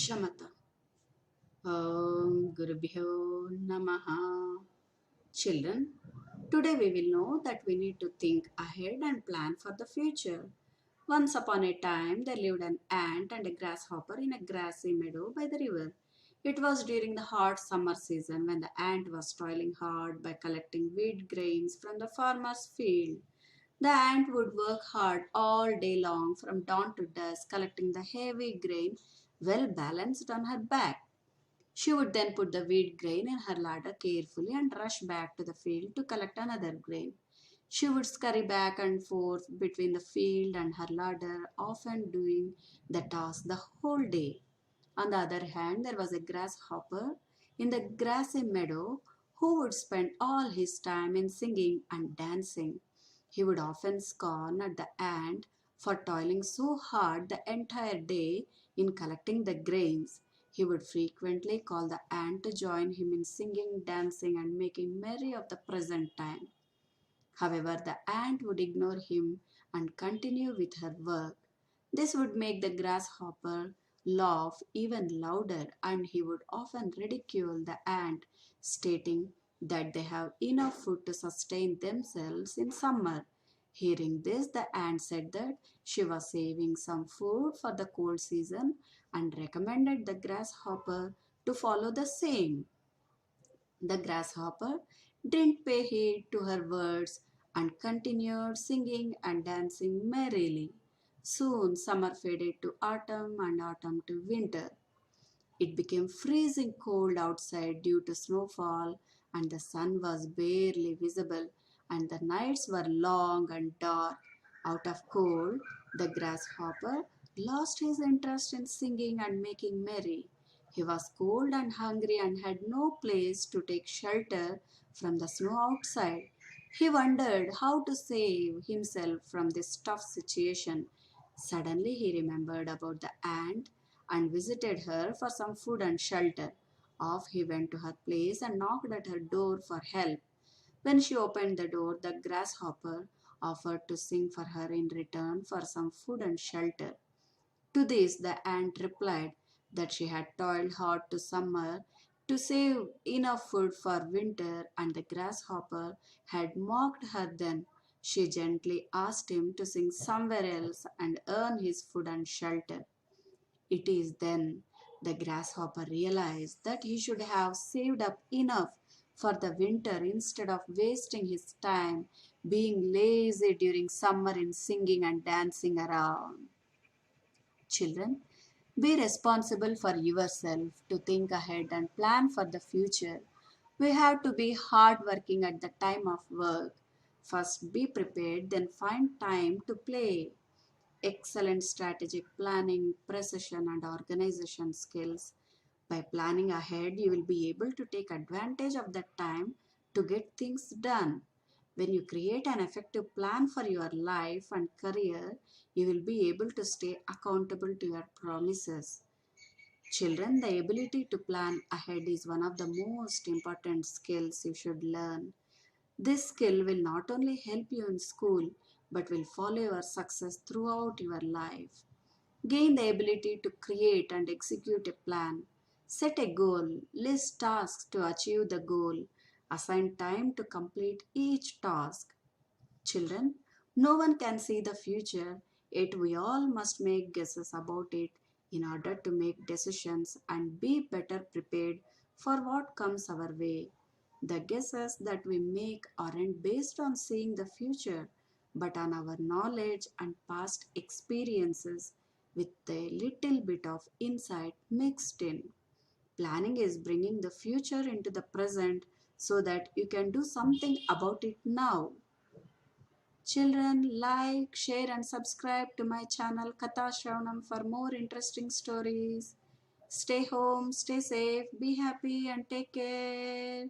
Shamata. Gurubhyo Namaha. Children, today we will know that we need to think ahead and plan for the future. Once upon a time, there lived an ant and a grasshopper in a grassy meadow by the river. It was during the hot summer season when the ant was toiling hard by collecting wheat grains from the farmer's field. The ant would work hard all day long from dawn to dusk, collecting the heavy grain well balanced on her back. She would then put the wheat grain in her ladder carefully and rush back to the field to collect another grain. She would scurry back and forth between the field and her ladder, often doing the task the whole day. On the other hand, there was a grasshopper in the grassy meadow who would spend all his time in singing and dancing. He would often scorn at the ant for toiling so hard the entire day in collecting the grains. He would frequently call the ant to join him in singing, dancing, and making merry of the present time. However, the ant would ignore him and continue with her work. This would make the grasshopper laugh even louder, and he would often ridicule the ant, stating that they have enough food to sustain themselves in summer. Hearing this, the ant said that she was saving some food for the cold season and recommended the grasshopper to follow the same. The grasshopper didn't pay heed to her words and continued singing and dancing merrily. Soon summer faded to autumn and autumn to winter. It became freezing cold outside due to snowfall, and the sun was barely visible, and the nights were long and dark. Out of cold, the grasshopper lost his interest in singing and making merry. He was cold and hungry and had no place to take shelter from the snow outside. He wondered how to save himself from this tough situation. Suddenly, he remembered about the ant and visited her for some food and shelter. Off he went to her place and knocked at her door for help. When she opened the door, the grasshopper offered to sing for her in return for some food and shelter. To this, the ant replied that she had toiled hard to summer to save enough food for winter, and the grasshopper had mocked her then. She gently asked him to sing somewhere else and earn his food and shelter. It is then the grasshopper realized that he should have saved up enough for the winter instead of wasting his time being lazy during summer in singing and dancing around. Children, be responsible for yourself to think ahead and plan for the future. We have to be hardworking at the time of work. First, be prepared, then find time to play. Excellent strategic planning, precision, and organization skills. By planning ahead, you will be able to take advantage of that time to get things done. When you create an effective plan for your life and career, you will be able to stay accountable to your promises. Children, the ability to plan ahead is one of the most important skills you should learn. This skill will not only help you in school but will follow your success throughout your life. Gain the ability to create and execute a plan. Set a goal, list tasks to achieve the goal, assign time to complete each task. Children, no one can see the future, yet we all must make guesses about it in order to make decisions and be better prepared for what comes our way. The guesses that we make aren't based on seeing the future, but on our knowledge and past experiences with a little bit of insight mixed in. Planning is bringing the future into the present so that you can do something about it now. Children, like, share, and subscribe to my channel Katha Shravanam for more interesting stories. Stay home, stay safe, be happy, and take care.